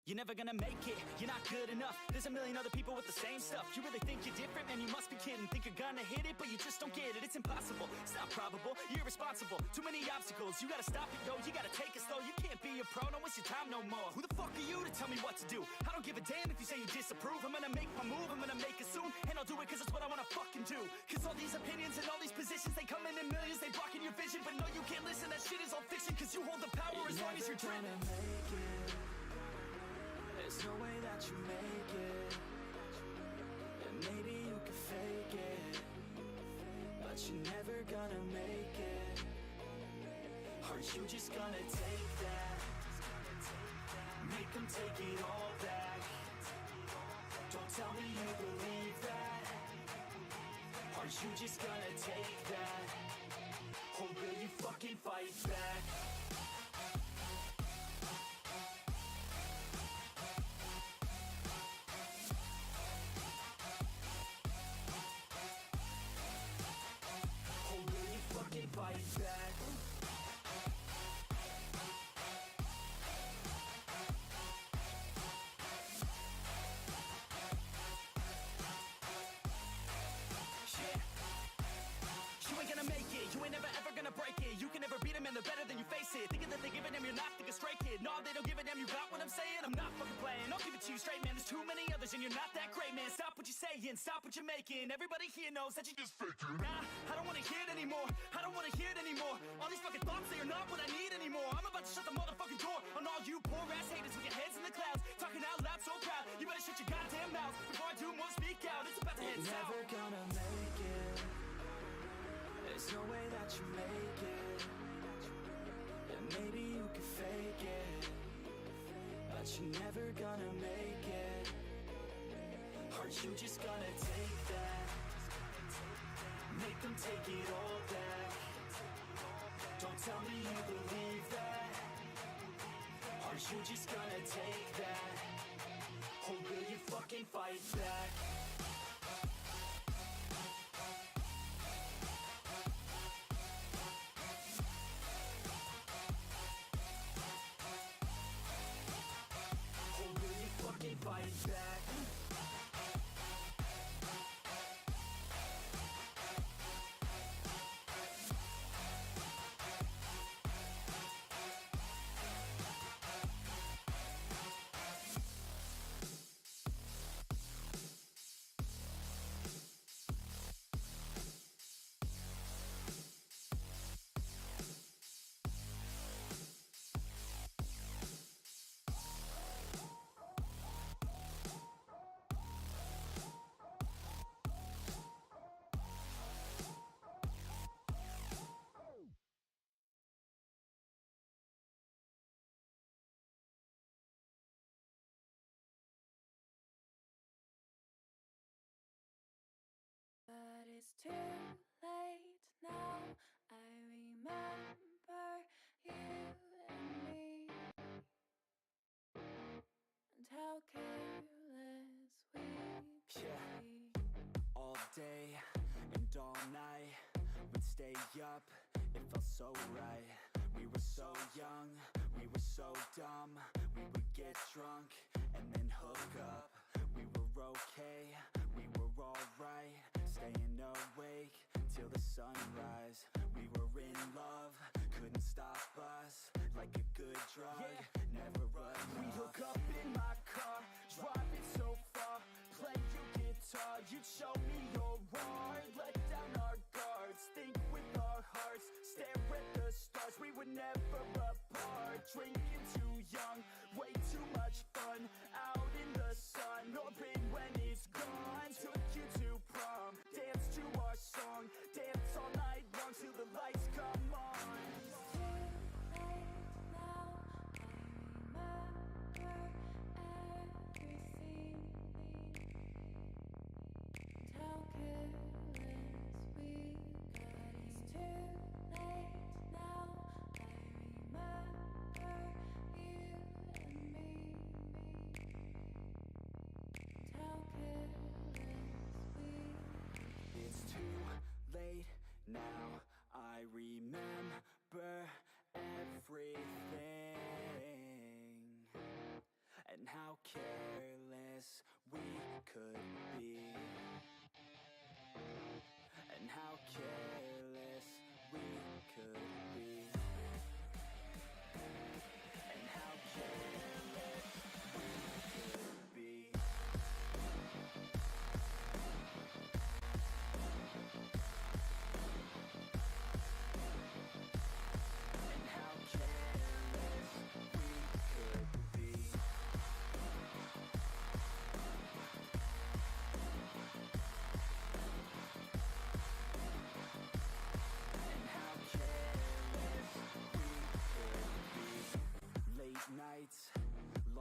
You're never gonna make it, you're not good enough. There's a million other people with the same stuff. You really think you're different? Man, you must be kidding. Think you're gonna hit it, but you just don't get it. It's impossible, it's not probable, you're irresponsible. Too many obstacles, you gotta stop it, yo. You gotta take it slow, you can't be a pro. Don't waste your time no more. Who the fuck are you to tell me what to do? I don't give a damn if you say you disapprove. I'm gonna make my move, I'm gonna make it soon. And I'll do it cause it's what I wanna fucking do. Cause all these opinions and all these positions, they come in millions, they blocking your vision. But no, you can't listen, that shit is all fiction. Cause you hold the power as long as you're dreaming. There's no way that you make it. And maybe you can fake it, but you're never gonna make it. Aren't you just gonna take that? Make them take it all back. Don't tell me you believe that. Aren't you just gonna take that? Or will you fucking fight back? Fight back. You ain't gonna make it, you ain't never ever gonna break it. You can never beat them and they're better than you face it. Thinking that they give a damn, you're not, think a straight kid. No, they don't give a damn, you got what I'm saying? I'm not fucking playing, I'll give it to you straight, man. There's too many others and you're not that great, man. Stop what you're saying, stop what you're making. Everybody here knows that you just faking. Nah, I don't wanna hear it anymore, I don't wanna hear it anymore. All these fucking thoughts, they are not what I need anymore. I'm about to shut the motherfucking door on all you poor ass haters with your heads in the clouds, talking out loud so proud. You better shut your goddamn mouth before I do more, speak out. It's about to head south. You're never gonna make it. There's no way that you make it. And maybe you can fake it, but you're never gonna make it. Aren't you just gonna take that? Make them take it all back. Don't tell me you believe that. Aren't you just gonna take that? Or will you fucking fight back? Fight back. But it's too late now. I remember you and me, and how careless we could be. All day and all night, we'd stay up, it felt so right. We were so young, we were so dumb. We would get drunk and then hook up. We were okay, we were alright, staying awake till the sunrise. We were in love, couldn't stop us, like a good drug, never enough. We hook up in my car, driving so far, play your guitar, you'd show me your art, let down our guards, think with our hearts, stare at the stars. We were never apart, drinking too young, way too much fun, out in the sun, no pain when it's gone. Took you to prom, dance to our song, dance all night long till the lights come on. It's too late now. I remember everything, and how careless we got. It's too late now. I remember you and me, and how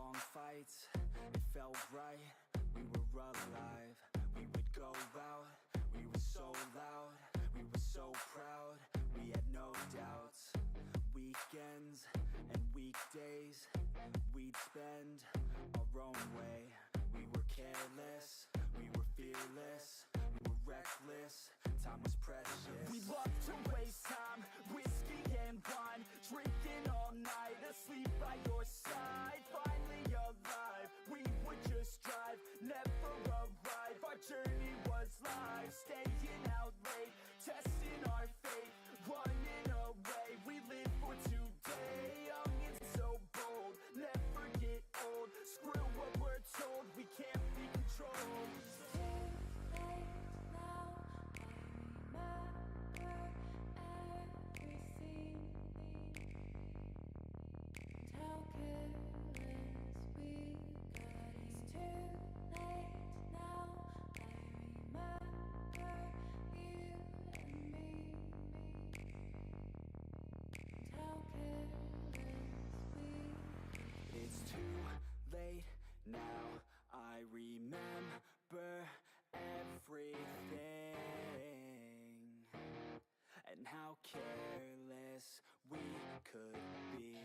long fights, it felt right, we were alive. We would go out, we were so loud, we were so proud, we had no doubts. Weekends and weekdays, we'd spend our own way. We were careless, we were fearless, we were reckless, time was precious. We loved to waste time, whiskey and wine, drinking all night, asleep by your side. Finally alive, we would just drive, never arrive. Our journey was live, staying out late, testing our fate, running away. We live for today, young and so bold, never get old. Screw what we're told, we can't be controlled. It's too late now, I remember everything, and how careless we could be,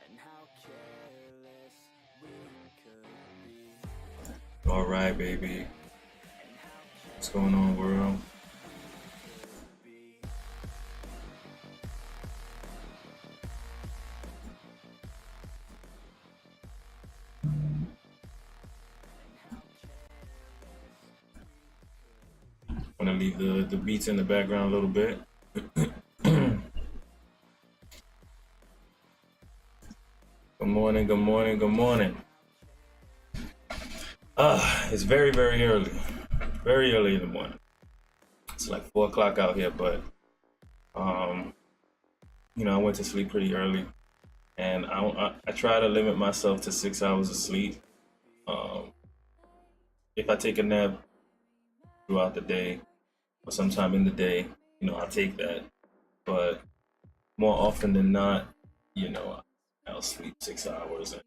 and how careless we could be. All right, baby. What's going on, world? I'm gonna leave the beats in the background a little bit. Good morning, good morning, good morning. It's very, very early. Very early in the morning. It's like 4 o'clock out here, but you know, I went to sleep pretty early, and I try to limit myself to 6 hours of sleep. If I take a nap throughout the day or sometime in the day, you know, I'll take that. But more often than not, you know, I'll sleep 6 hours and,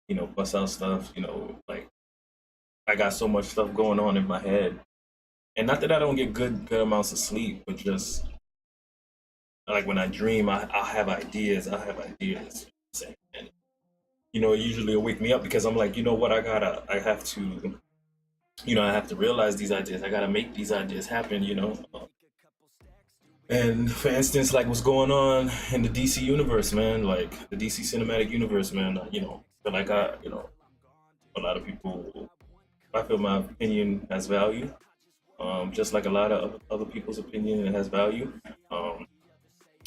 you know, bust out stuff, you know, like I got so much stuff going on in my head. And not that I don't get good amounts of sleep, but just like when I dream, I'll have ideas. And, you know, usually it'll wake me up because I'm like, you know what, I have to realize these ideas. I gotta make these ideas happen, you know. And for instance, like what's going on in the DC universe, man, like the DC cinematic universe, man, you know, feel like you know, a lot of people, I feel my opinion has value, just like a lot of other people's opinion has value.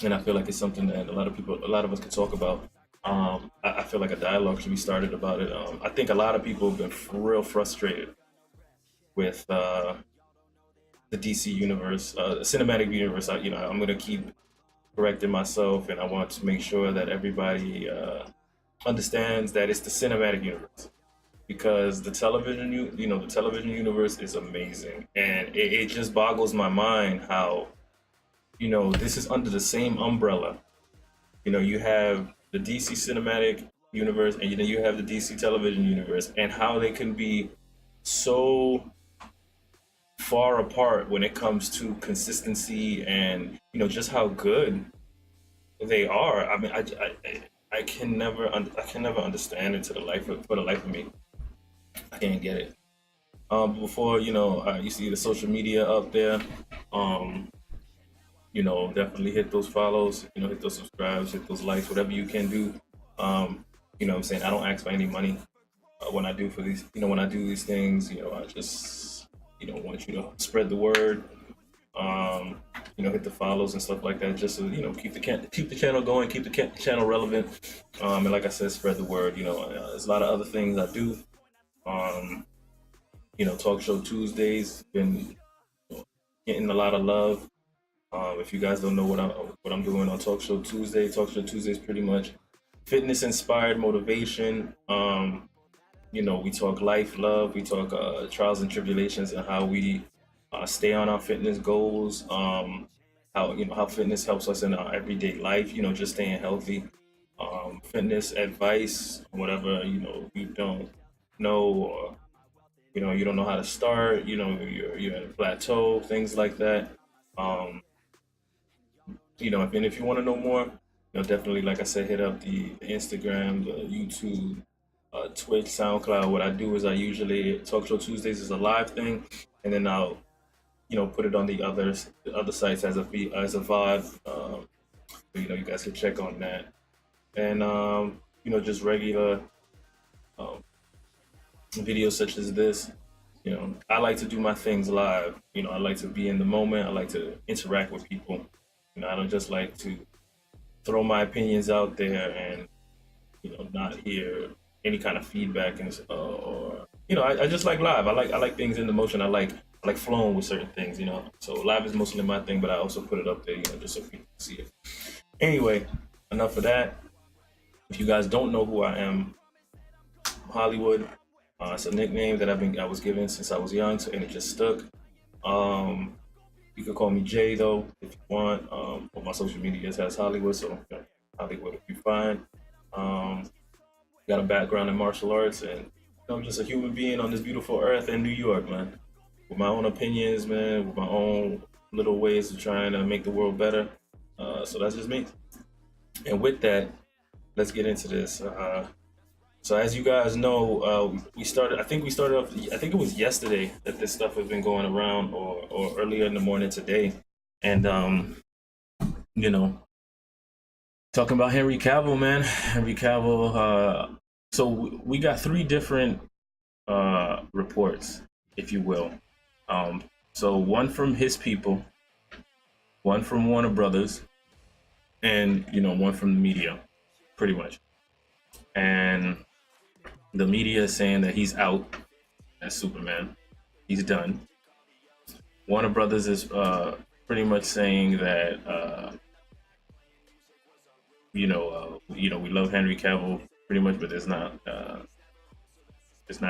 And I feel like it's something that a lot of us could talk about. I feel like a dialogue should be started about it. I think a lot of people have been real frustrated with the DC universe, cinematic universe. You know, I'm gonna keep correcting myself, and I want to make sure that everybody understands that it's the cinematic universe, because the television, the television universe is amazing, and it just boggles my mind how, you know, this is under the same umbrella. You know, you have the DC cinematic universe, and then you have the DC television universe, and how they can be so far apart when it comes to consistency and, you know, just how good they are. I mean, I can never understand it for the life of me. I can't get it. Before, you know, you see the social media up there. You know, definitely hit those follows, you know, hit those subscribes, hit those likes, whatever you can do. You know what I'm saying? I don't ask for any money when I do these things. You know, I just, you know, want you to spread the word. You know, hit the follows and stuff like that, just to, you know, keep the channel going, keep the channel relevant. And like I said, spread the word. You know, there's a lot of other things I do. You know, Talk Show Tuesdays been, you know, getting a lot of love. If you guys don't know what I'm doing on Talk Show Tuesday is pretty much fitness inspired motivation. You know, we talk life, love, we talk trials and tribulations, and how we stay on our fitness goals. How fitness helps us in our everyday life. You know, just staying healthy. fitness advice, whatever, you don't know, or you don't know how to start, you're at a plateau, things like that. Um, if you want to know more, definitely, like I said, hit up the Instagram, the YouTube, Twitch, SoundCloud. What I do is I usually Talk Show Tuesdays is a live thing, and then I'll put it on the other sites as a VOD. So, you guys can check on that, and just regular um, videos such as this. I like to do my things live. I like to be in the moment. I like to interact with people. I don't just like to throw my opinions out there and not hear any kind of feedback, and or I just like live. I like things in the motion. I like flowing with certain things. So live is mostly my thing, but I also put it up there, just so people can see it. Anyway, enough of that. If you guys don't know who I am, Hollywood. It's a nickname that I was given since I was young, and it just stuck. You can call me Jay though if you want. On my social media has Hollywood, so Hollywood will be fine. Got a background in martial arts, and I'm just a human being on this beautiful earth in New York, man. With my own opinions, man, with my own little ways of trying to make the world better. So that's just me. And with that, let's get into this. So as you guys know, we started. I think it was yesterday that this stuff has been going around, or earlier in the morning today, and talking about Henry Cavill, man. Henry Cavill. So we got three different reports, if you will. So one from his people, one from Warner Brothers, and one from the media, pretty much. And the media is saying that he's out as Superman. He's done. Warner Brothers is pretty much saying that we love Henry Cavill pretty much, but it's not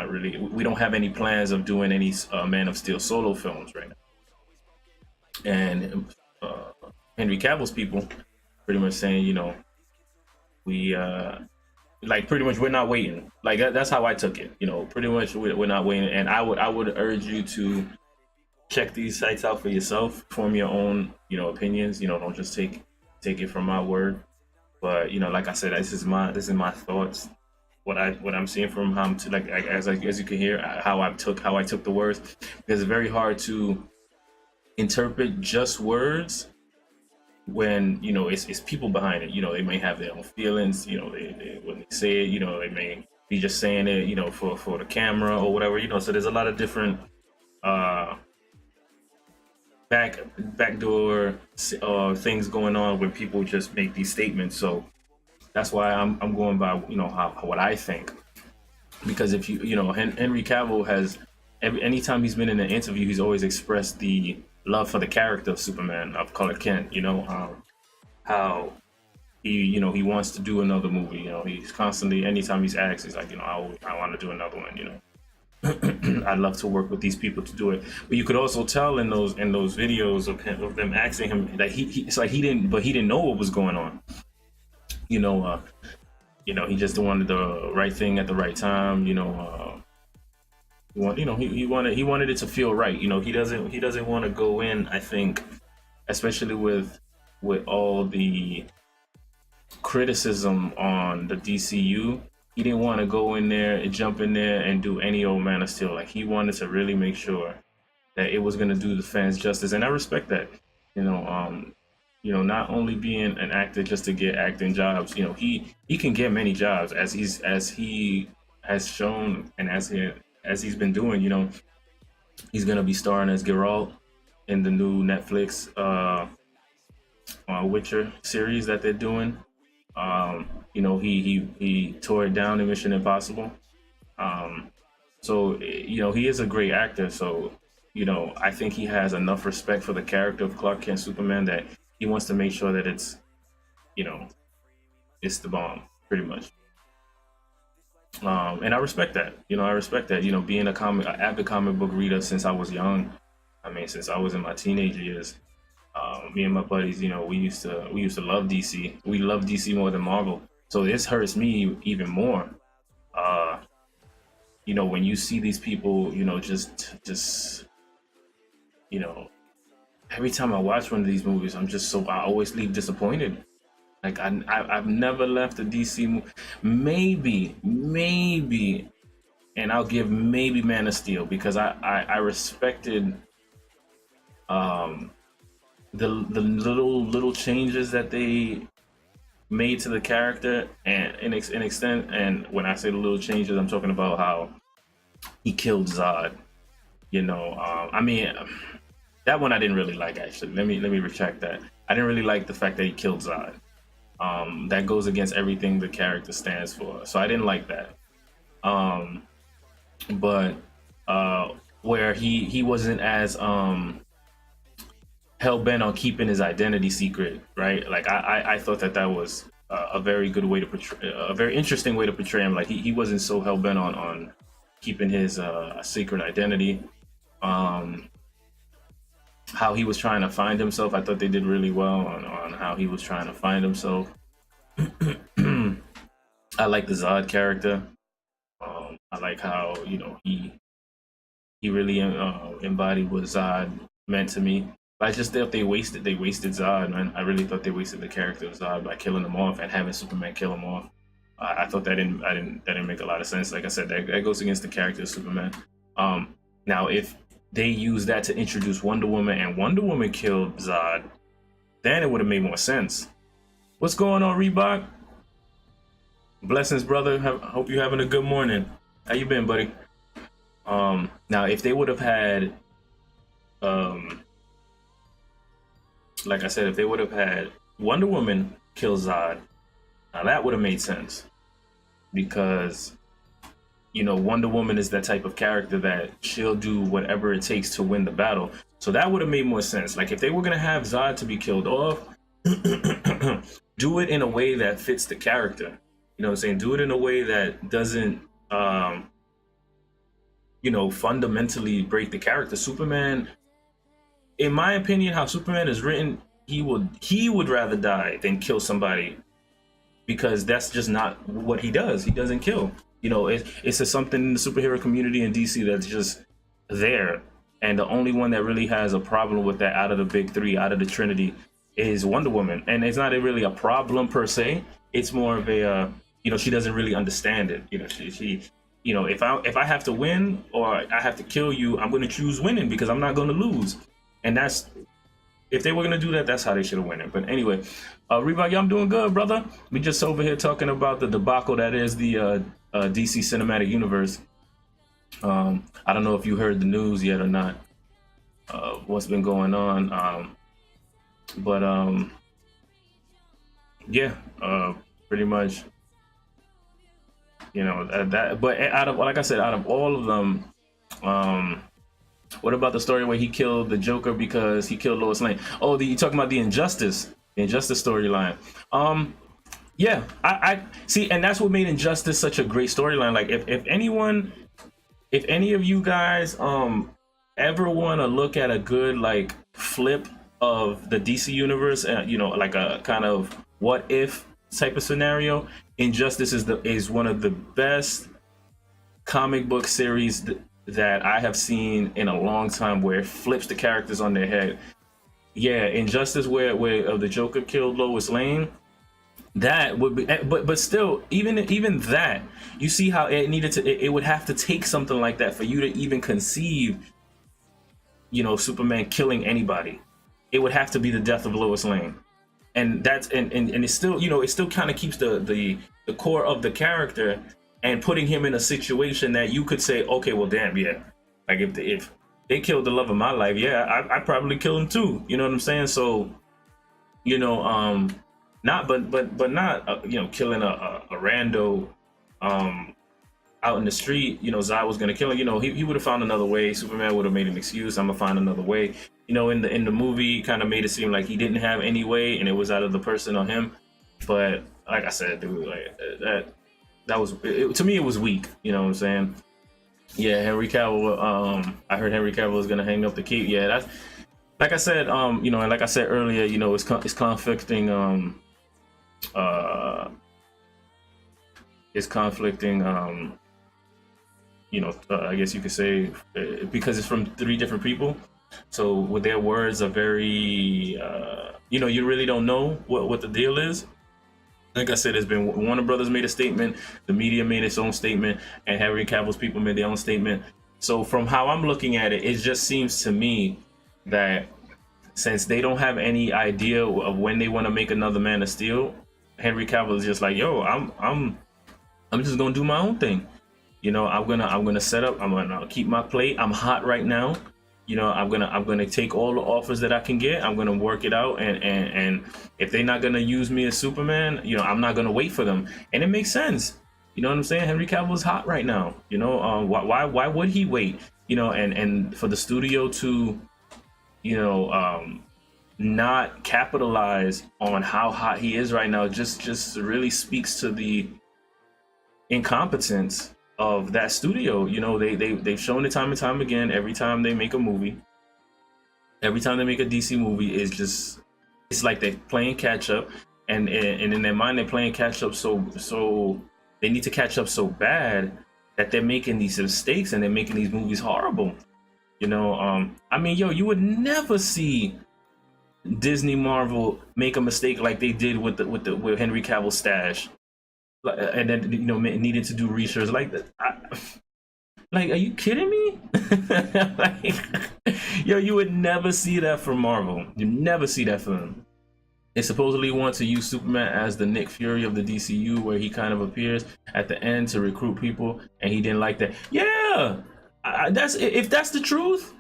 really. We don't have any plans of doing any Man of Steel solo films right now. And Henry Cavill's people pretty much saying, we pretty much we're not waiting. Like that's how I took it. Pretty much we're not waiting. And I would urge you to check these sites out for yourself, form your own opinions. Don't just take it from my word. But like I said, this is my thoughts. What I'm seeing from him, as you can hear, how I took the words, because it's very hard to interpret just words when it's people behind it. They may have their own feelings. They when they say it, they may be just saying it for the camera or whatever. So there's a lot of different backdoor things going on when people just make these statements. So that's why I'm going by what I think, because if Henry Cavill has anytime he's been in an interview, he's always expressed the love for the character of Superman, of Clark Kent. How he wants to do another movie. He's constantly, anytime he's asked, he's like, I want to do another one. I'd love to work with these people to do it. But you could also tell in those videos of them asking him that it's like he didn't know what was going on. He just wanted the right thing at the right time. He wanted it to feel right. He doesn't want to go in, I think, especially with all the criticism on the DCU. He didn't want to go in there and jump in there and do any old Man of Steel. Like, he wanted to really make sure that it was going to do the fans justice, and I respect that. Not only being an actor just to get acting jobs, he can get many jobs as he has shown, and as he's been doing. He's going to be starring as Geralt in the new Netflix Witcher series that they're doing. He tore it down in Mission Impossible. So he is a great actor. So, I think he has enough respect for the character of Clark Kent Superman that he wants to make sure that it's the bomb, pretty much. And I respect that. Being an avid comic book reader since I was young. Since I was in my teenage years. Me and my buddies, we used to love DC. We love DC more than Marvel. So this hurts me even more. You know, when you see these people, you know, just you know, every time I watch one of these movies, I always leave disappointed. Like I've never left a DC movie. Maybe, and I'll give maybe Man of Steel, because I respected um the little changes that they made to the character, and in extent. And when I say the little changes, I'm talking about how he killed Zod. You know, I mean, that one I didn't really like, actually. Let me retract that. I didn't really like the fact that he killed Zod. That goes against everything the character stands for, so I didn't like that. But where he wasn't as hell bent on keeping his identity secret, right? Like I thought that was a very good way to portray, a very interesting way to portray him. Like he wasn't so hell bent on keeping his secret identity. How he was trying to find himself, I thought they did really well on how he was trying to find himself. I like the Zod character. I like how, you know, he really embodied what Zod meant to me. But I just thought they wasted Zod, man. I really thought they wasted the character of Zod by killing him off and having Superman kill him off. I thought that didn't make a lot of sense. Like I said, that goes against the character of Superman. Now if they used that to introduce Wonder Woman and Wonder Woman killed Zod, then it would have made more sense. What's going on, Reebok? Blessings, brother. Hope you're having a good morning. How you been, buddy? Now if they would have had like I said, if they would have had Wonder Woman kill Zod, now that would have made sense, because, you know, Wonder Woman is that type of character that she'll do whatever it takes to win the battle. So that would have made more sense. Like if they were gonna have Zod to be killed off, do it in a way that fits the character. You know what I'm saying? Do it in a way that doesn't, you know, fundamentally break the character. Superman, in my opinion, how Superman is written, he would rather die than kill somebody, because that's just not what he does. He doesn't kill. You know, it's just something in the superhero community in DC that's just there. And the only one that really has a problem with that out of the big three, out of the Trinity, is Wonder Woman. And it's not really a problem per se. It's more of a, you know, she doesn't really understand it. You know, she you know, if I have to win or I have to kill you, I'm going to choose winning, because I'm not going to lose. And that's, if they were going to do that, that's how they should have won it. But anyway, Reebok, I'm doing good, brother. We just over here talking about the debacle that is the DC Cinematic Universe. I don't know if you heard the news yet or not, what's been going on. But yeah, pretty much, you know, that. But out of, like I said, out of all of them, what about the story where he killed the Joker because he killed Lois Lane? Oh, you talking about the Injustice storyline? Yeah, I see, and that's what made Injustice such a great storyline. Like, if any of you guys ever want to look at a good like flip of the DC universe, you know, like a kind of what if type of scenario, Injustice is one of the best comic book series that I have seen in a long time, where it flips the characters on their head. Yeah, Injustice, where the Joker killed Lois Lane, that would be, but still, even that, you see how it would have to take something like that for you to even conceive, you know, Superman killing anybody. It would have to be the death of Lois Lane, and that's and it's still, you know, it still kind of keeps the core of the character, and putting him in a situation that you could say, okay, well, damn, yeah, like if they killed the love of my life, yeah, I'd probably kill him too. You know what I'm saying? So, you know, not, but not, you know, killing a rando out in the street. You know, Zod was gonna kill him. You know, he would have found another way. Superman would have made an excuse. I'm gonna find another way. You know, in the movie, kind of made it seem like he didn't have any way, and it was out of the person on him. But like I said, dude, like that was, to me, it was weak. You know what I'm saying? Yeah, Henry Cavill. I heard Henry Cavill is gonna hang up the cape. Yeah, that's, like I said. You know, and like I said earlier, you know, it's conflicting. is conflicting. I guess you could say because it's from three different people. So with their words are very, you really don't know what the deal is. Like I said, there's been Warner Brothers made a statement, the media made its own statement, and Henry Cavill's people made their own statement. So from how I'm looking at it, it just seems to me that since they don't have any idea of when they want to make another Man of Steel, Henry Cavill is just like, yo, I'm just gonna do my own thing. I'm gonna set up. I'm gonna keep my plate. I'm hot right now. I'm gonna take all the offers that I can get. I'm gonna work it out, and if they're not gonna use me as Superman, I'm not gonna wait for them. And it makes sense. You know what I'm saying? Henry Cavill is hot right now. Why would he wait? And for the studio to, not capitalize on how hot he is right now just really speaks to the incompetence of that studio. They've shown it time and time again. Every time they make a movie, every time they make a DC movie, it's like they're playing catch up, and in their mind they're playing catch up. So they need to catch up so bad that they're making these mistakes and they're making these movies horrible. You would never see Disney Marvel make a mistake like they did with Henry Cavill stash, and then needed to do research like that. Like, are you kidding me? You would never see that from Marvel. You never see that from them. They supposedly want to use Superman as the Nick Fury of the DCU, where he kind of appears at the end to recruit people, and he didn't like that. Yeah, if that's the truth,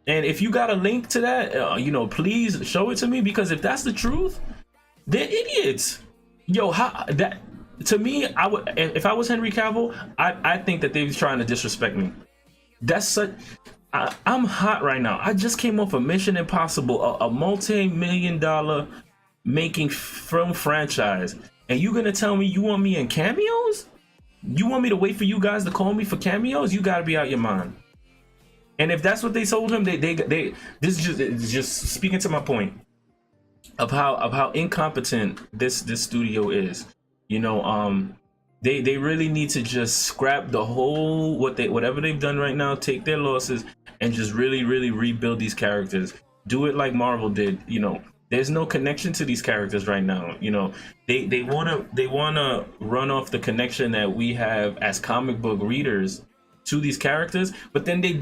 and if you got a link to that, please show it to me, because if that's the truth, they're idiots. To me, I would, if I was Henry Cavill, I think that they was trying to disrespect me. I'm hot right now. I just came off of Mission Impossible, a multi-million-dollar making film franchise, and you gonna tell me you want me in cameos? You want me to wait for you guys to call me for cameos? You gotta be out your mind. And if that's what they told him, this is just speaking to my point of how incompetent this studio is. They really need to just scrap the whole whatever they've done right now, take their losses, and just really rebuild these characters. Do it like Marvel did. There's no connection to these characters right now. They wanna run off the connection that we have as comic book readers to these characters, but then they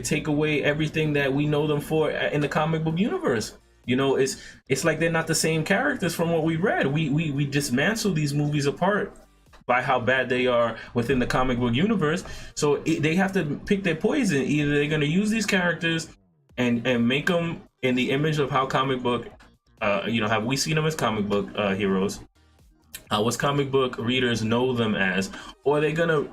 take away everything that we know them for in the comic book universe. It's like they're not the same characters from what we read. We dismantle these movies apart by how bad they are within the comic book universe. So they have to pick their poison. Either they're going to use these characters and make them in the image of how comic book, have we seen them as comic book heroes? What comic book readers know them as, or they're gonna,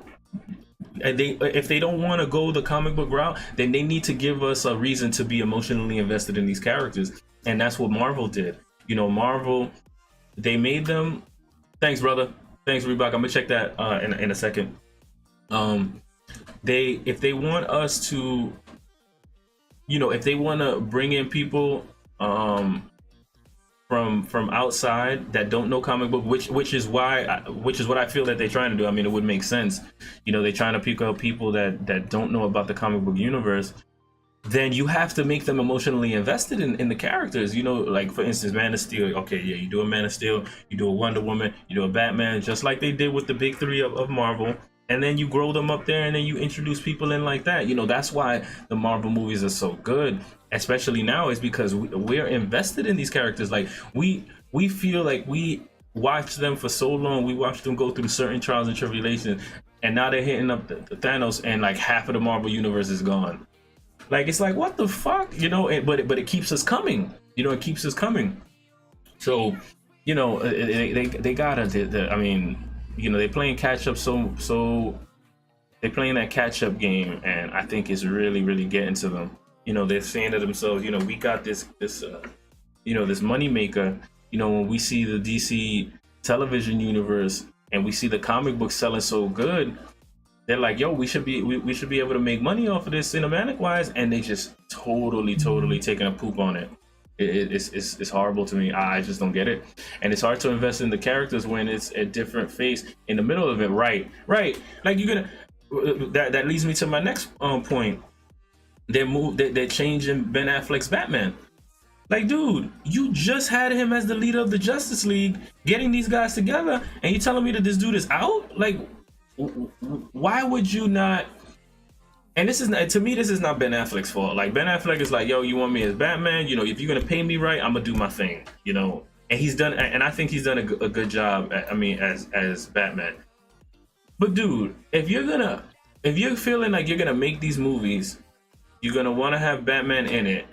if they don't want to go the comic book route, then they need to give us a reason to be emotionally invested in these characters, and that's what Marvel did. Marvel, they made them. Thanks, brother. Thanks, Reebok. I'm gonna check that in a second. If they want us to, if they want to bring in people from outside that don't know comic book, which is what I feel that they're trying to do. I mean, it would make sense. They're trying to pick up people that don't know about the comic book universe. Then you have to make them emotionally invested in the characters. Like for instance, Man of Steel. Okay, yeah, you do a Man of Steel, you do a Wonder Woman, you do a Batman, just like they did with the big three of Marvel. And then you grow them up there, and then you introduce people in like that. That's why the Marvel movies are so good, especially now, is because we're invested in these characters. Like we feel like we watched them for so long. We watched them go through certain trials and tribulations, and now they're hitting up the Thanos, and like half of the Marvel universe is gone. Like, it's like, what the fuck, but it keeps us coming. It keeps us coming. So, they gotta. I mean, they're playing catch up. So they're playing that catch up game, and I think it's really getting to them. They're saying to themselves, we got this money maker. When we see the DC television universe and we see the comic books selling so good, they're like, yo, we should be able to make money off of this cinematic wise, and they just totally taking a poop on it. It's horrible to me. I just don't get it, and it's hard to invest in the characters when it's a different face in the middle of it. Right, right. Like you're gonna. That leads me to my next point. They're changing Ben Affleck's Batman. Like, dude, you just had him as the leader of the Justice League, getting these guys together, and you telling me that this dude is out? Like, why would you not? And this is not, to me, this is not Ben Affleck's fault. Like, Ben Affleck is like, yo, you want me as Batman? You know, if you're gonna pay me right, I'm gonna do my thing. You know, and he's done, and I think he's done a good job. I mean, as Batman. But dude, if you're feeling like you're gonna make these movies, you're gonna want to have Batman in it.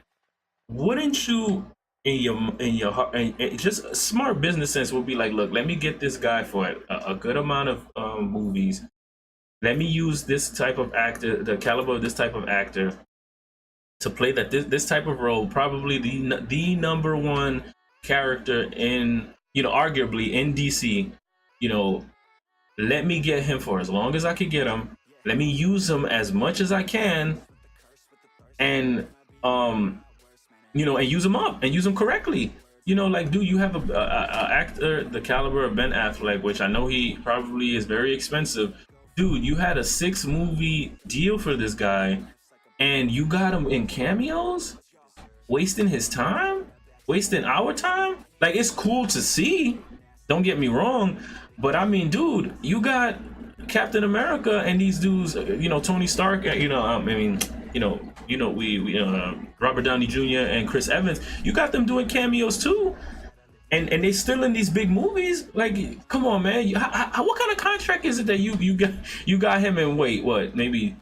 Wouldn't you, in your heart, and just smart business sense would be like, look, let me get this guy for a good amount of movies. Let me use this type of actor, the caliber of this type of actor, to play this type of role. Probably the number one character in, you know, arguably in DC. You know, let me get him for as long as I can get him. Let me use him as much as I can, and you know, and use them up and use them correctly. You know, like, dude, you have a actor the caliber of Ben Affleck, which I know he probably is very expensive. Dude, you had a 6-movie deal for this guy, and you got him in cameos, wasting his time, wasting our time. Like, it's cool to see, don't get me wrong, but I mean, dude, you got Captain America and these dudes, you know, Tony Stark, you know, I mean, we Robert Downey Jr. and Chris Evans, you got them doing cameos too, and they still in these big movies. Like, come on, man, what kind of contract is it that you got him in? Wait, what? Maybe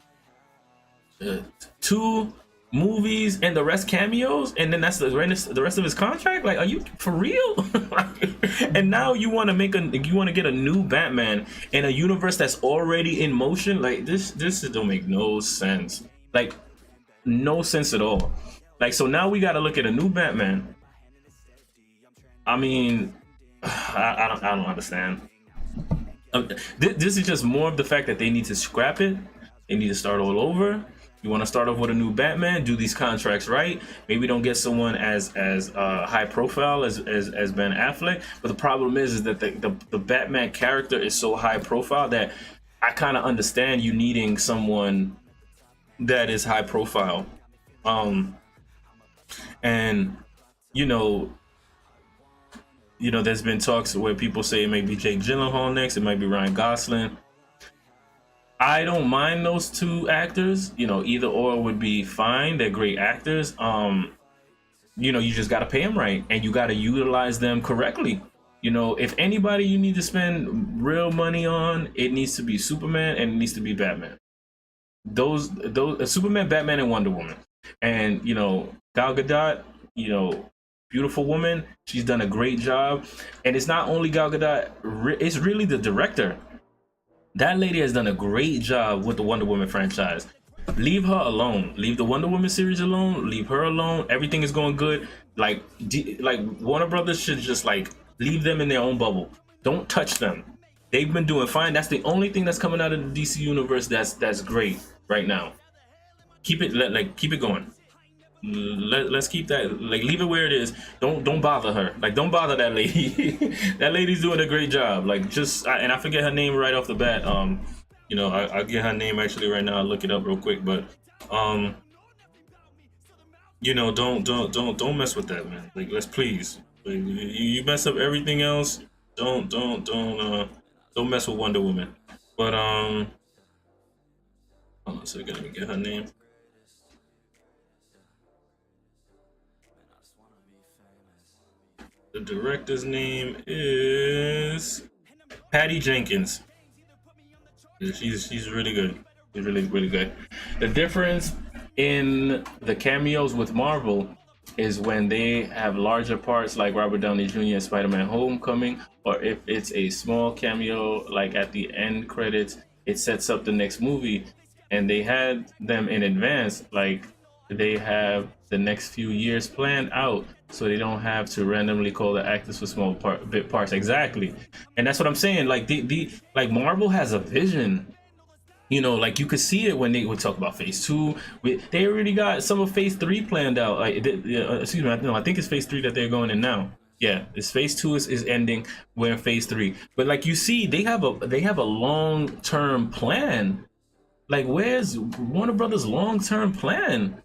2 movies and the rest cameos, and then that's the rest of his contract? Like, are you for real? And now you want to get a new Batman in a universe that's already in motion? Like, this don't make no sense. Like, no sense at all. Like, so now we got to look at a new Batman. I mean, I don't understand. This is just more of the fact that they need to scrap it. They need to start all over. You want to start off with a new Batman, do these contracts right. Maybe don't get someone as high profile as Ben Affleck. But the problem is that the Batman character is so high profile that I kind of understand you needing someone that is high profile. And you know, there's been talks where people say it may be Jake Gyllenhaal next, it might be Ryan Gosling. I don't mind those 2 actors. You know, either or would be fine. They're great actors. You know, you just got to pay them right, and you got to utilize them correctly. You know, if anybody you need to spend real money on, it needs to be Superman and it needs to be Batman. Those Superman, Batman, and Wonder Woman. And, you know, Gal Gadot, you know, beautiful woman. She's done a great job. And it's not only Gal Gadot, it's really the director. That lady has done a great job with the Wonder Woman franchise. Leave her alone. Leave the Wonder Woman series alone. Leave her alone. Everything is going good. Like Warner Brothers should just like leave them in their own bubble. Don't touch them. They've been doing fine. That's the only thing that's coming out of the DC universe that's great right now. Keep it going. Let's keep that, like, leave it where it is. Don't bother her. Like, don't bother that lady. That lady's doing a great job. Like, and I forget her name right off the bat. You know, I'll get her name actually right now. I'll look it up real quick. But you know, don't mess with that, man. Like, let's please. Like, you mess up everything else. Don't mess with Wonder Woman. But hold on a second, let me get her name. The director's name is Patty Jenkins. She's really good. She's really good. The difference in the cameos with Marvel is when they have larger parts like Robert Downey Jr. in Spider-Man Homecoming, or if it's a small cameo like at the end credits, it sets up the next movie. And they had them in advance, like they have the next few years planned out, so they don't have to randomly call the actors for small bit parts. Exactly. And that's what I'm saying. Like like Marvel has a vision. You know, like you could see it when they would talk about phase two. They already got some of phase three planned out. Like, excuse me, no, I think it's phase three that they're going in now. Yeah, it's phase two is ending. We're in phase three. But like you see, they have a long term plan. Like, where's Warner Brothers' long term plan?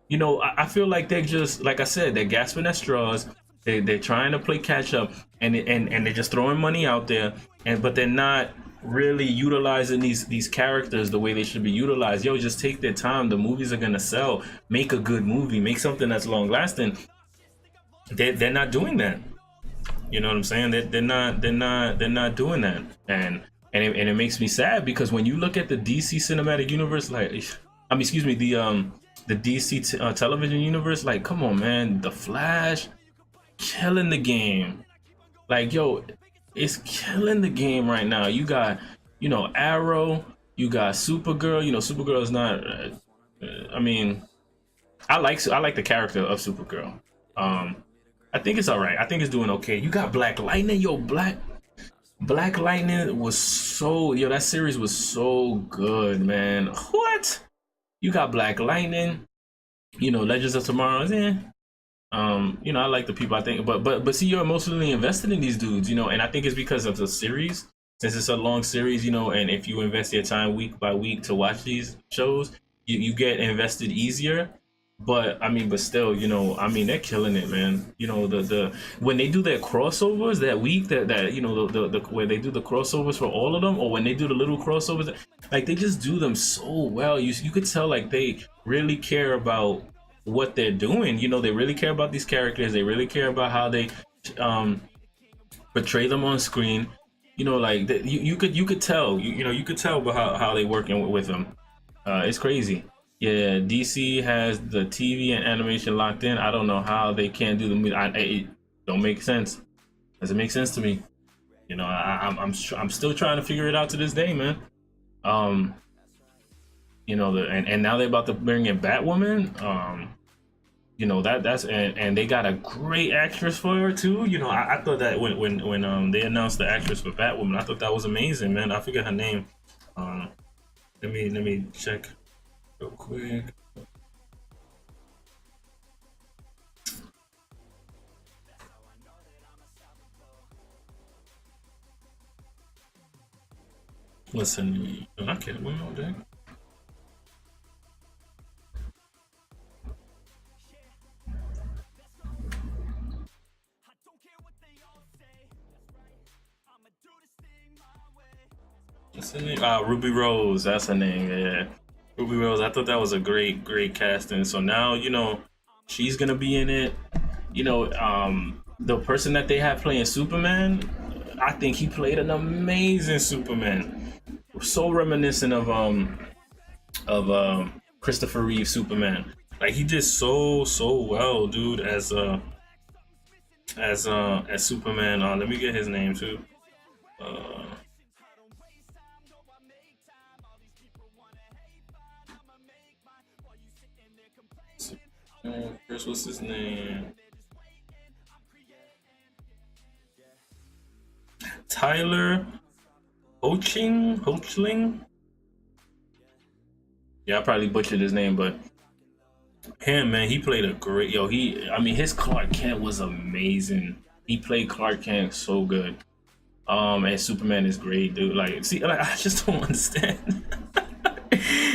You know, I feel like they're just, like I said, they're gasping at straws. They're trying to play catch up, and they're just throwing money out there, but they're not really utilizing these characters the way they should be utilized. Yo, just take their time. The movies are gonna sell. Make a good movie. Make something that's long lasting. They're not doing that. You know what I'm saying? They're not doing that, and it makes me sad, because when you look at the DC cinematic universe, like, I mean, excuse me, the DC television universe, like, come on, man, The Flash, killing the game. Like, yo, it's killing the game right now. You got, you know, Arrow, you got Supergirl. You know, Supergirl is not. I mean, I like the character of Supergirl. I think it's all right. I think it's doing okay. You got Black Lightning. Yo, Black Lightning was so, yo, that series was so good, man. What? You got Black Lightning. You know, Legends of Tomorrow. You know, I like the people, I think, but see, you're emotionally invested in these dudes, you know, and I think it's because of the series, since it's a long series, you know, and if you invest your time week by week to watch these shows, you get invested easier. But I mean, but still, you know, I mean, they're killing it, man. You know, the when they do their crossovers that week, that you know, the where they do the crossovers for all of them, or when they do the little crossovers, like, they just do them so well. You could tell, like, they really care about what they're doing. You know, they really care about these characters. They really care about how they portray them on screen. You know, like, you could tell. You could tell about how they working with them. It's crazy. Yeah, DC has the TV and animation locked in. I don't know how they can't do the movie. It don't make sense. Doesn't make sense to me. You know, I'm still trying to figure it out to this day, man. You know, and now they're about to bring in Batwoman. You know, that's and they got a great actress for her too. You know, I thought that when they announced the actress for Batwoman, I thought that was amazing, man. I forget her name. Let me check real quick. Listen, I can't win all day. What's her name? Ruby Rose. That's her name. Yeah, Ruby Rose. I thought that was a great casting. So now, you know, she's gonna be in it. You know, the person that they have playing Superman, I think he played an amazing Superman. So reminiscent of Christopher Reeve Superman. Like, he did so well, dude, as Superman. Let me get his name too. Chris, what's his name? Tyler Hoechling. Yeah, I probably butchered his name, but him, man, he played a great. Yo, I mean, his Clark Kent was amazing. He played Clark Kent so good. And Superman is great, dude. Like, see, like, I just don't understand.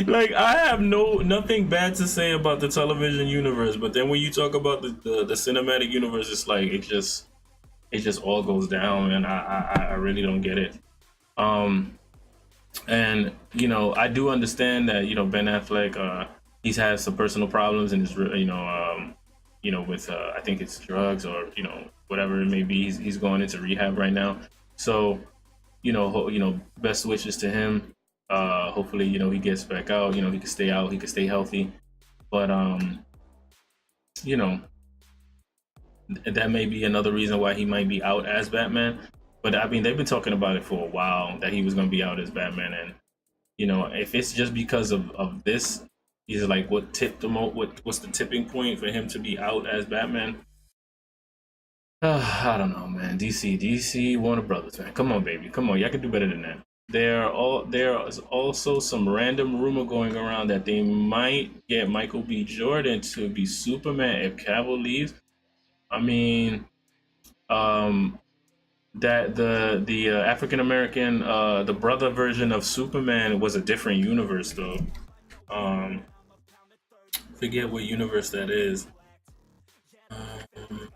Like, I have nothing bad to say about the television universe, but then when you talk about the cinematic universe, it's like it just all goes down, and I really don't get it. And you know, I do understand that, you know, Ben Affleck, he's had some personal problems, and is, you know, with I think it's drugs, or, you know, whatever it may be. He's going into rehab right now, so you know, best wishes to him. Hopefully, you know, he gets back out. You know, he can stay out. He can stay healthy. But you know, that may be another reason why he might be out as Batman. But I mean, they've been talking about it for a while, that he was going to be out as Batman, and you know, if it's just because of this, is like what tipped him out? What's the tipping point for him to be out as Batman? I don't know, man. DC, Warner Brothers, man. Come on, baby. Come on. Y'all can do better than that. there is also some random rumor going around that they might get Michael B. Jordan to be Superman if Cavill leaves. I mean, um, that the African American the brother version of Superman was a different universe though. Um, Forget what universe that is. Um,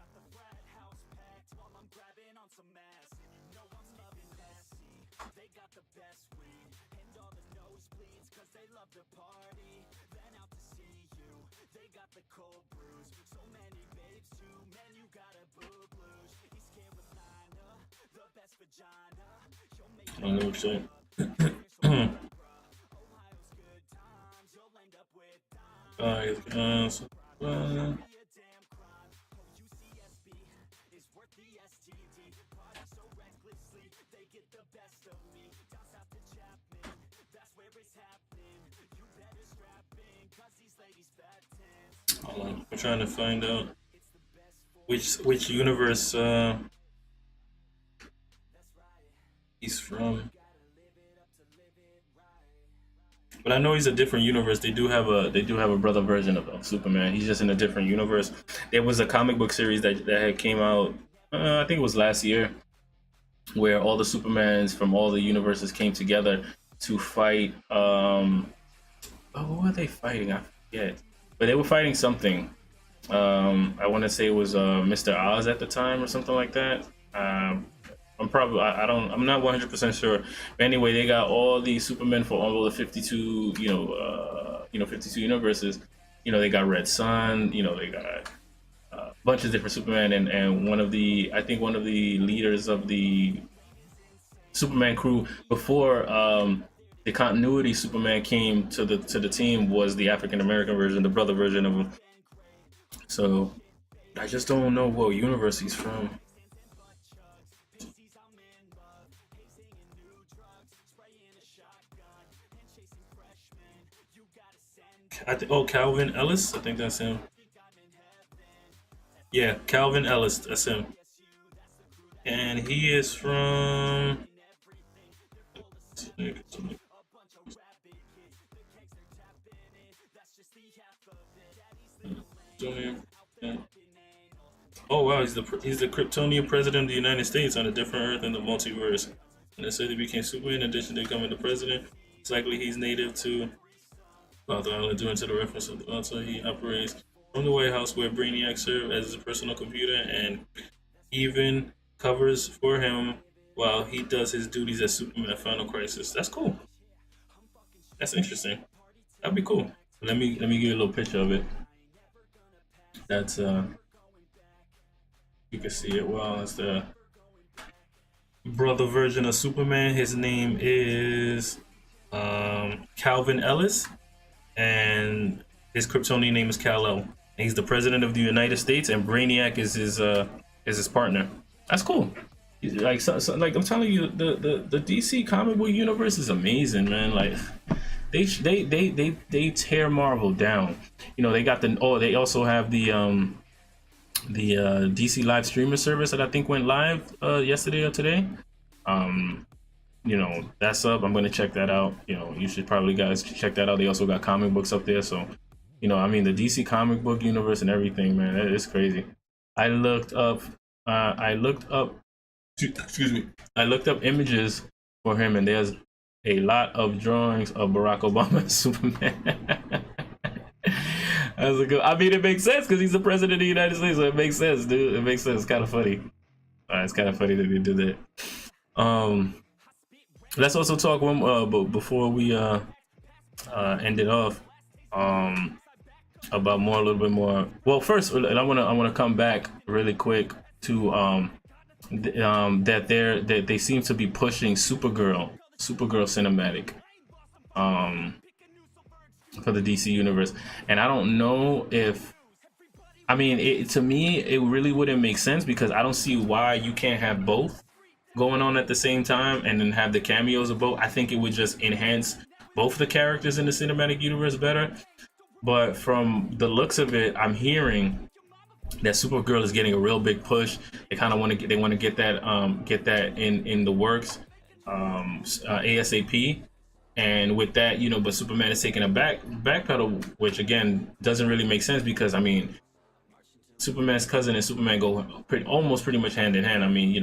I don't know what you're saying. Uh, Hold on. I'm trying to find out which universe he's from. But I know he's a different universe. They do have a brother version of Superman. He's just in a different universe. There was a comic book series that had came out. I think it was last year, where all the Supermans from all the universes came together to fight. What were they fighting? I forget. But they were fighting something. I want to say it was Mr. Oz at the time or something like that. I'm probably I'm not 100% sure. But anyway, they got all the Supermen for all the 52 52 universes. They got Red Sun. They got a bunch of different Superman, and I think one of the leaders of the Superman crew before the continuity Superman came to the team was the African American version, the brother version of him. So I just don't know what universe he's from. Calvin Ellis. I think that's him. Yeah, Calvin Ellis. That's him. And he is from. Oh wow, he's the Kryptonian president of the United States on a different Earth in the multiverse. And it said he became Superman in addition to becoming the president. It's likely he's native to the island due to the reference of also he operates from the White House where Brainiac served as his personal computer and even covers for him while he does his duties as Superman at Final Crisis. That's cool. That's interesting. That'd be cool. Let me give you a little picture of it. That's you can see it well. It's the brother version of Superman. His name is Calvin Ellis, and his Kryptonian name is Kal-El. And he's the president of the United States, and Brainiac is his partner. That's cool. Like like I'm telling you, the DC comic book universe is amazing, man. Like they tear Marvel down. They got they also have the DC live streamer service that I think went live yesterday or today. That's up. I'm gonna check that out. You should probably guys check that out. They also got comic books up there, so the DC comic book universe and everything, man, it's crazy. I looked up excuse me, I looked up images for him, and there's a lot of drawings of Barack Obama as Superman. That's a good. I mean, it makes sense because he's the president of the United States, so it makes sense, dude. It makes sense. It's kind of funny. It's kind of funny that they did that. Let's also talk before we end it off. About a little bit more. Well, first, and I wanna come back really quick to that they seem to be pushing Supergirl cinematic for the DC universe, and I don't know if to me it really wouldn't make sense because I don't see why you can't have both going on at the same time and then have the cameos of both. I think it would just enhance both the characters in the cinematic universe better. But from the looks of it, I'm hearing that Supergirl is getting a real big push. They kind of want to get that in the works, ASAP. And with that, but Superman is taking a backpedal, which again doesn't really make sense because I mean, Superman's cousin and Superman go almost pretty much hand in hand. I mean,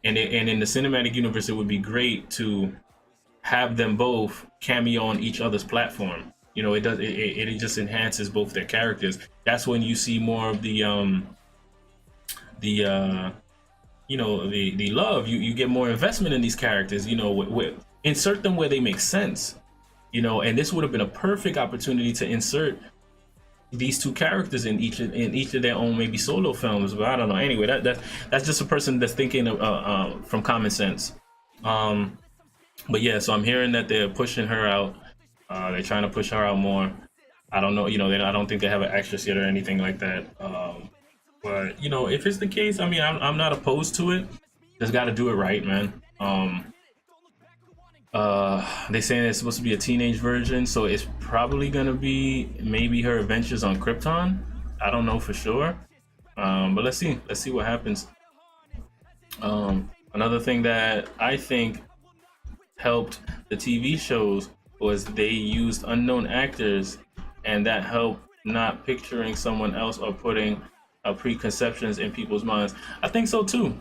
and in the cinematic universe, it would be great to have them both cameo on each other's platform. It just enhances both their characters. That's when you see more of the love. You get more investment in these characters. Insert them where they make sense. And this would have been a perfect opportunity to insert these two characters in each of their own maybe solo films. But I don't know. Anyway, that's just a person that's thinking from common sense. But yeah, so I'm hearing that they're pushing her out. They're trying to push her out more. I don't know. I don't think they have an actress yet or anything like that. But if it's the case, I mean, I'm not opposed to it. Just got to do it right, man. They saying it's supposed to be a teenage version, so it's probably gonna be maybe her adventures on Krypton. I don't know for sure, but let's see what happens. Another thing that I think helped the TV shows was they used unknown actors, and that helped not picturing someone else or putting preconceptions in people's minds. I think so too.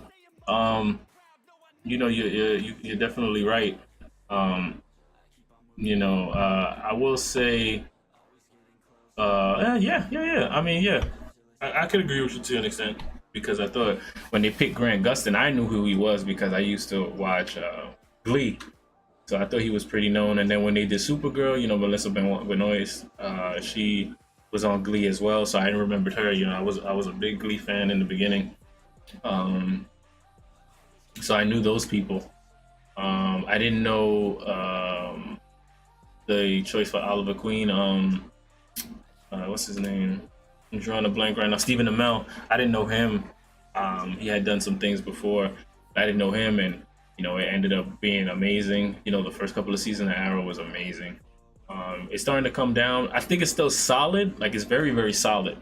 You're definitely right. I will say, yeah. I mean, yeah, I could agree with you to an extent because I thought when they picked Grant Gustin, I knew who he was because I used to watch Glee, so I thought he was pretty known. And then when they did Supergirl, Melissa Benoist, she was on Glee as well, so I remembered her. I was a big Glee fan in the beginning, so I knew those people. I didn't know the choice for Oliver Queen. What's his name? I'm drawing a blank right now. Stephen Amell. I didn't know him. He had done some things before. I didn't know him, and it ended up being amazing. The first couple of seasons of Arrow was amazing. It's starting to come down. I think it's still solid. Like it's very, very solid.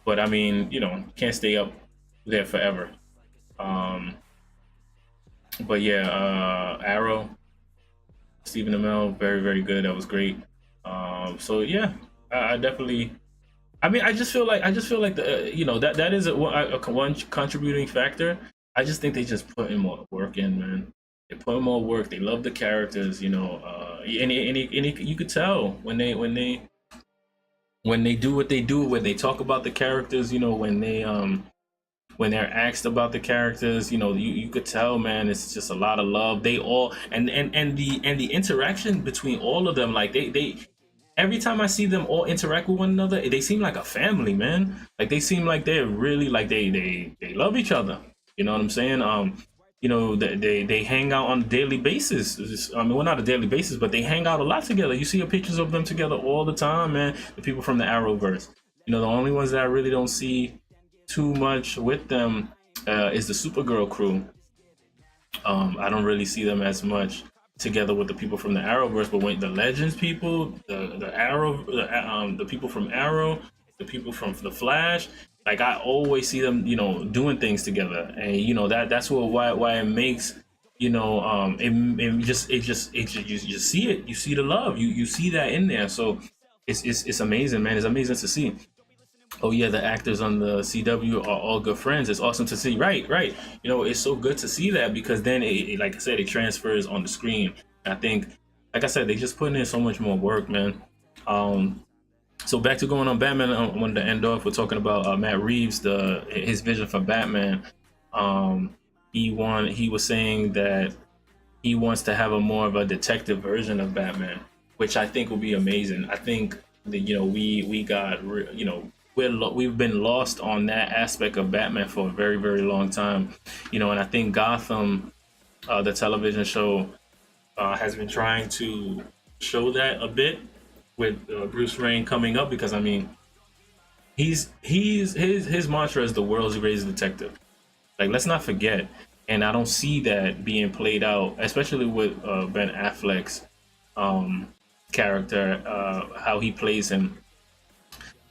But I mean, can't stay up there forever. But yeah, Arrow, Stephen Amell, very, very good. That was great. So yeah, I definitely. I mean, I just feel like the that is one contributing factor. I just think they just put in more work in, man. They put in more work. They love the characters, and you could tell when they do what they do, when they talk about the characters, when they're asked about the characters, you could tell, man, it's just a lot of love. They all and the interaction between all of them, like they every time I see them all interact with one another, they seem like a family, man. Like they seem like they're really like they love each other. You know what I'm saying? They hang out on a daily basis. I mean, well, not a daily basis, but they hang out a lot together. You see pictures of them together all the time, man. The people from the Arrowverse. The only ones that I really don't see too much with them is the Supergirl crew. I don't really see them as much together with the people from the Arrowverse, but when the Legends people, the people from Arrow, the people from the Flash, like I always see them, doing things together, and that's why it makes it you see it, you see the love, you see that in there, so it's amazing, man. It's amazing to see. Oh yeah, the actors on the CW are all good friends. It's awesome to see. Right. It's so good to see that because then it like I said, it transfers on the screen. I think, like I said, they just putting in so much more work, man. So back to going on Batman. I wanted to end off with talking about Matt Reeves, his vision for Batman. He was saying that he wants to have a more of a detective version of Batman, which I think will be amazing. I think that we've been lost on that aspect of Batman for a very, very long time, and I think Gotham, the television show, has been trying to show that a bit with Bruce Wayne coming up, because I mean, his mantra is the world's greatest detective. Like, let's not forget, and I don't see that being played out, especially with Ben Affleck's character, how he plays him.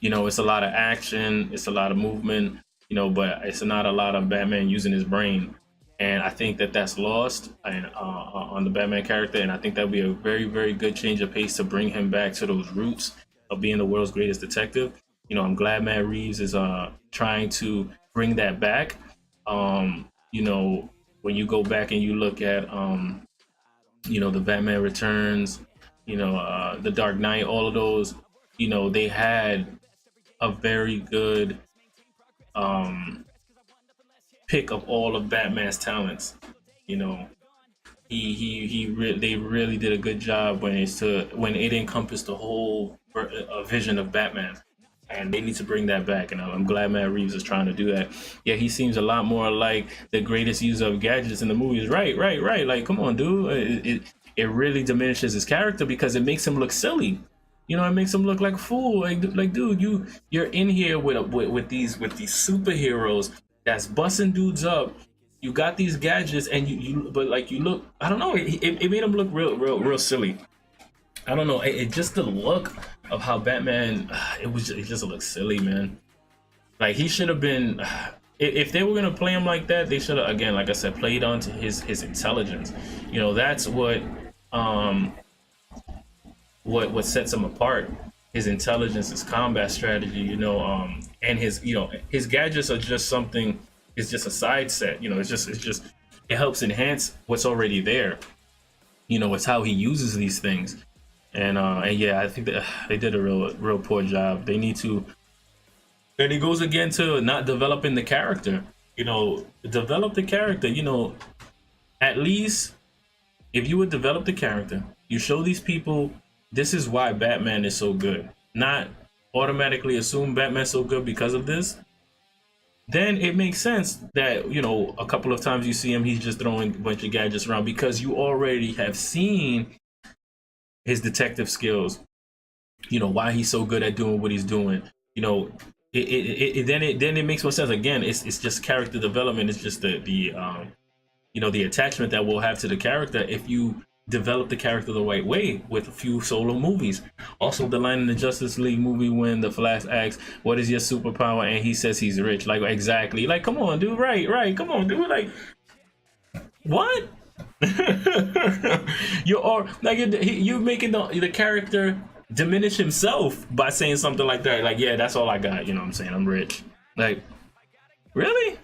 It's a lot of action, it's a lot of movement, but it's not a lot of Batman using his brain. and I think that that's lost and on the Batman character, and I think that would be a very, very good change of pace to bring him back to those roots of being the world's greatest detective. You know, I'm glad Matt Reeves is trying to bring that back. You know, when you go back and you look at you know, the Batman Returns, you know, the Dark Knight, all of those, you know, they had a very good pick of all of Batman's talents. You know, they really did a good job when when it encompassed the whole vision of Batman, and they need to bring that back. And I'm glad Matt Reeves is trying to do that. Yeah, he seems a lot more like the greatest user of gadgets in the movies. Right. Like, come on, dude. It really diminishes his character because it makes him look silly. You know, it makes him look like a fool. Like, dude, you're in here with these superheroes that's busting dudes up. You got these gadgets, and but like you look. I don't know. It made him look real silly. I don't know. It just the look of how Batman. It just looks silly, man. Like he should have been. If they were gonna play him like that, they should have, again, like I said, played onto his intelligence. You know, that's what sets him apart. His intelligence, his combat strategy, you know, and his gadgets are just something. It's just a side set, you know. It's just it helps enhance what's already there. You know, it's how he uses these things, and yeah, I think that they did a real poor job. They need to, and it goes again to not developing the character. You know, develop the character. You know, at least if you would develop the character, you show these people this is why Batman is so good. Not automatically assume Batman's so good because of this. Then it makes sense that, you know, a couple of times you see him, he's just throwing a bunch of gadgets around because you already have seen his detective skills. You know, why he's so good at doing what he's doing. You know, then it makes more sense. Again, it's just character development. It's just the you know, the attachment that we'll have to the character if you develop the character the right way with a few solo movies. Also, the line in the Justice League movie when the Flash asks, "What is your superpower?" and he says he's rich. Like, exactly. Like, come on, dude. Right. Come on, dude. Like, what? You're making the character diminish himself by saying something like that. Like, yeah, that's all I got. You know what I'm saying? I'm rich. Like, really?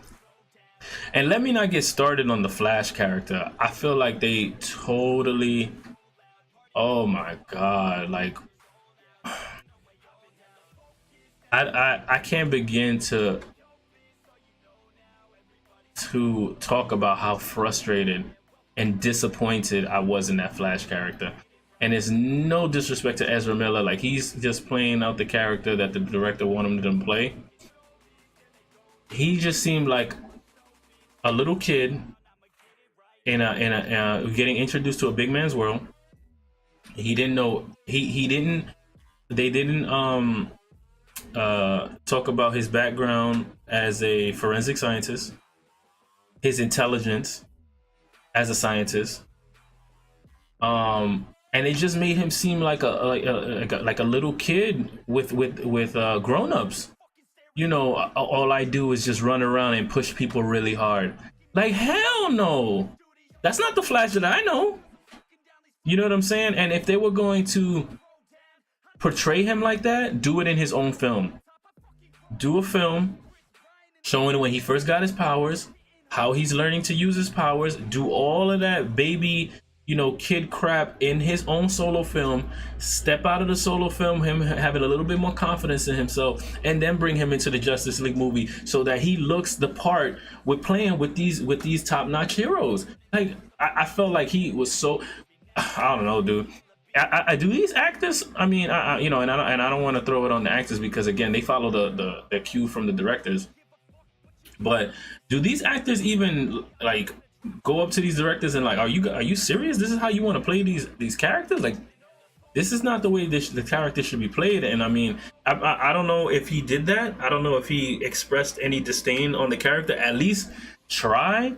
And let me not get started on the Flash character. I feel like they totally, oh my god, like I can't begin to talk about how frustrated and disappointed I was in that Flash character. And it's no disrespect to Ezra Miller, like he's just playing out the character that the director wanted him to play. He just seemed like a little kid in a getting introduced to a big man's world. He didn't know they didn't talk about his background as a forensic scientist, his intelligence as a scientist, and it just made him seem like a little kid with grown-ups. You know, all I do is just run around and push people really hard. Like, hell no. That's not the Flash that I know. You know what I'm saying? And if they were going to portray him like that, do it in his own film. Do a film showing when he first got his powers, how he's learning to use his powers, do all of that baby, you know, kid crap in his own solo film, step out of the solo film, him having a little bit more confidence in himself, and then bring him into the Justice League movie so that he looks the part with playing with these top-notch heroes. Like, I felt like he was so, I don't know, dude. I do these actors, I mean, you know, and I don't want to throw it on the actors because, again, they follow the cue from the directors. But do these actors even, like, go up to these directors and like, are you serious? This is how you want to play these characters? Like, this is not the way the character should be played. And I mean, I don't know if he did that. I don't know if he expressed any disdain on the character. At least try,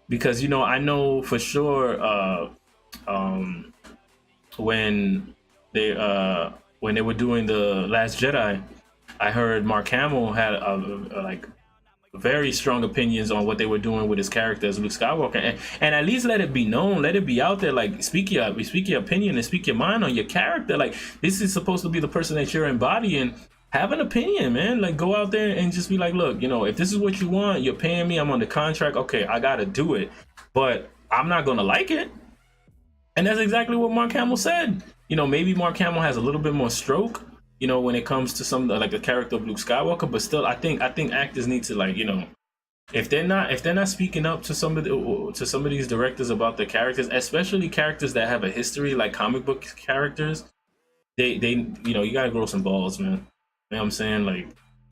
because, you know, I know for sure when they were doing the Last Jedi, I heard Mark Hamill had like very strong opinions on what they were doing with his character as Luke Skywalker, and at least let it be known, let it be out there. Like, speak your opinion and speak your mind on your character. Like, this is supposed to be the person that you're embodying. Have an opinion, man. Like, go out there and just be like, look, you know, if this is what you want, you're paying me, I'm on the contract, okay, I gotta do it, but I'm not gonna like it. And that's exactly what Mark Hamill said. You know, maybe Mark Hamill has a little bit more stroke, you know, when it comes to some like the character of Luke Skywalker, but still, I think actors need to, like, you know, if they're not speaking up to some of these directors about their characters, especially characters that have a history, like comic book characters, they you know, you gotta grow some balls, man. You know what I'm saying? Like,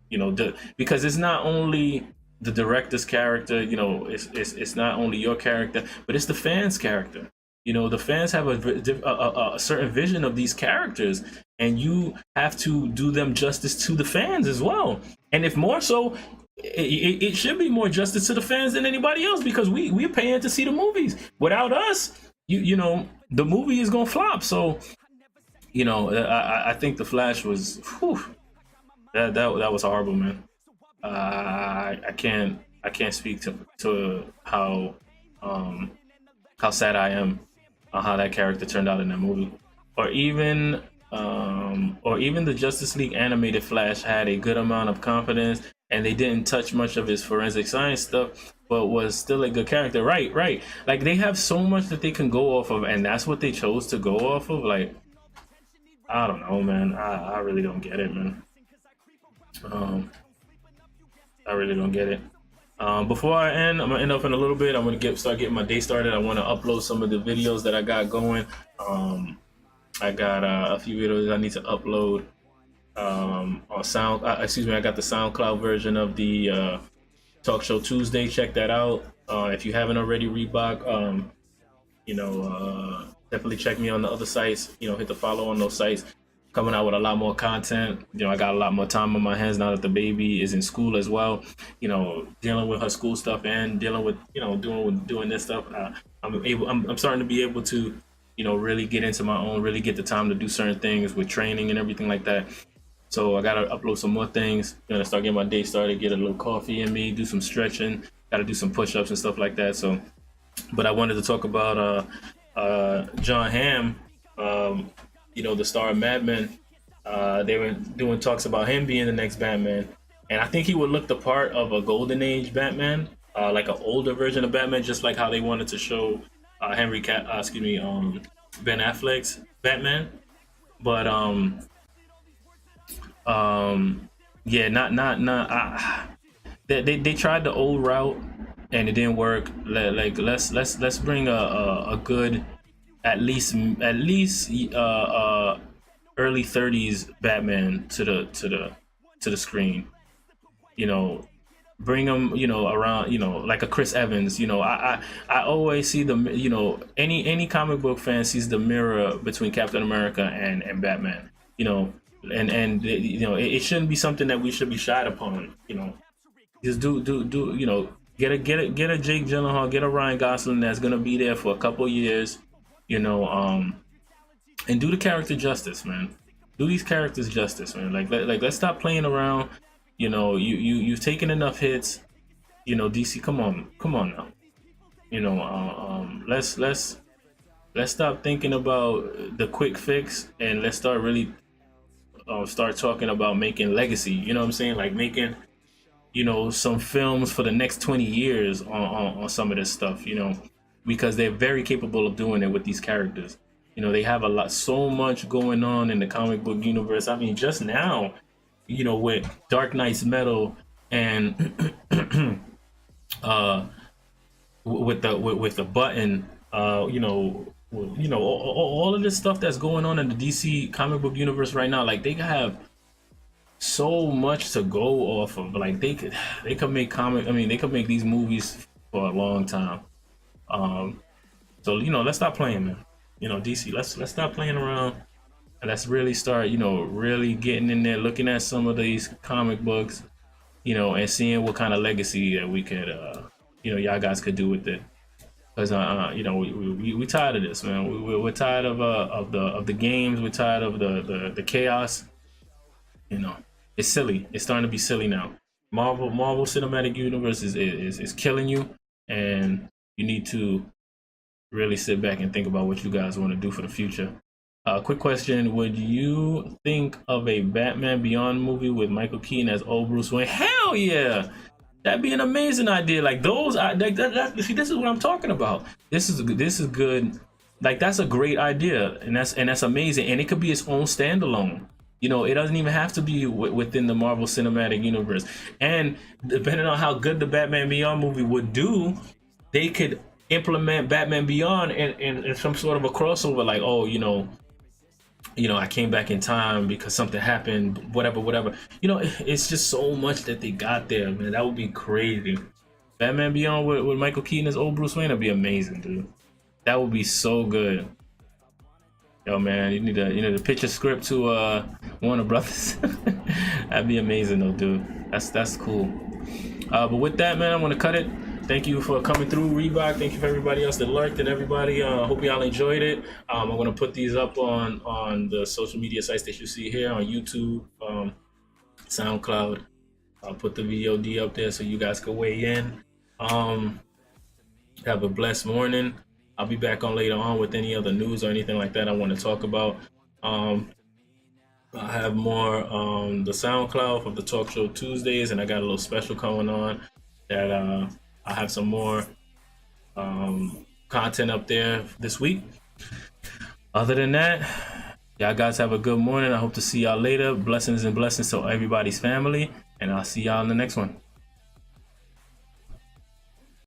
you know, because it's not only the director's character, you know, it's not only your character, but it's the fans' character. You know, the fans have a certain vision of these characters, and you have to do them justice to the fans as well. And if more so, it should be more justice to the fans than anybody else, because we're paying to see the movies. Without us, you know, the movie is gonna flop. So, you know, I think The Flash was, whew, that was horrible, man. I can't speak to how sad I am on how that character turned out in that movie, or even the Justice League animated Flash had a good amount of confidence, and they didn't touch much of his forensic science stuff, but was still a good character. Right. Like, they have so much that they can go off of, and that's what they chose to go off of. Like, I don't know, man. I really don't get it, man. I really don't get it. Before I end, I'm gonna end up in a little bit. I'm gonna start getting my day started. I want to upload some of the videos that I got going. I got a few videos I need to upload on excuse me, I got the SoundCloud version of the Talk Show Tuesday. Check that out. If you haven't already, Reebok, you know, definitely check me on the other sites. You know, hit the follow on those sites. Coming out with a lot more content. You know, I got a lot more time on my hands now that the baby is in school as well. You know, dealing with her school stuff and dealing with, you know, doing this stuff. I'm starting to be able to, you know, really get into my own, really get the time to do certain things with training and everything like that. So I gotta upload some more things. Gonna start getting my day started, get a little coffee in me, do some stretching, gotta do some push-ups and stuff like that. So, but I wanted to talk about John Hamm, you know, the star of Mad Men. They were doing talks about him being the next Batman, and I think he would look the part of a golden age Batman, like an older version of Batman, just like how they wanted to show Ben Affleck's Batman. But yeah, not. They tried the old route and it didn't work. Let's bring a good, at least early 30s Batman to the screen. You know, bring him, you know, around, you know, like a Chris Evans. You know, I always see the, you know, any comic book fan sees the mirror between Captain America and Batman. You know, and you know, it shouldn't be something that we should be shied upon. You know, just do you know, get a Jake Gyllenhaal, get a Ryan Gosling that's gonna be there for a couple years. You know, and do the character justice, man. Do these characters justice, man. Like let's stop playing around. You know, you've taken enough hits. You know, DC, come on now. You know, let's stop thinking about the quick fix, and let's start really start talking about making legacy. You know what I'm saying? Like making, you know, some films for the next 20 years on some of this stuff. You know, because they're very capable of doing it with these characters. You know, they have so much going on in the comic book universe. I mean, just now, you know, with Dark Knight's Metal and with the Button, you know, all of this stuff that's going on in the DC comic book universe right now. Like, they have so much to go off of. Like, they could make they could make these movies for a long time. So, you know, let's stop playing, man. You know, DC, let's stop playing around, and let's really start, you know, really getting in there, looking at some of these comic books, you know, and seeing what kind of legacy that we could, you know, y'all guys could do with it. Because, you know, we tired of this, man. We're tired of the games. We're tired of the chaos. You know, it's silly. It's starting to be silly now. Marvel Cinematic Universe is killing you, and you need to really sit back and think about what you guys want to do for the future. Quick question: would you think of a Batman Beyond movie with Michael Keaton as old Bruce Wayne? Hell yeah! That'd be an amazing idea. Like those, see, this is what I'm talking about. This is good. Like that's a great idea, and that's amazing. And it could be its own standalone. You know, it doesn't even have to be within the Marvel Cinematic Universe. And depending on how good the Batman Beyond movie would do, they could implement Batman Beyond in some sort of a crossover. Like, oh, I came back in time because something happened, whatever. You know, it's just so much that they got there, man. That would be crazy. Batman Beyond with Michael Keaton as old Bruce Wayne would be amazing, dude. That would be so good. Yo, man, you need to pitch a script to Warner Brothers. That'd be amazing, though, dude. That's cool. But with that, man, I'm gonna cut it. Thank you for coming through, Reebok. Thank you for everybody else that lurked and everybody. Hope y'all enjoyed it. I'm gonna put these up on the social media sites that you see here on YouTube, SoundCloud. I'll put the VOD up there so you guys can weigh in. Have a blessed morning. I'll be back on later on with any other news or anything like that I want to talk about. I have more the SoundCloud for the Talk Show Tuesdays, and I got a little special going on that I have some more content up there this week. Other than that, y'all guys have a good morning. I hope to see y'all later. Blessings and blessings to everybody's family, and I'll see y'all in the next one.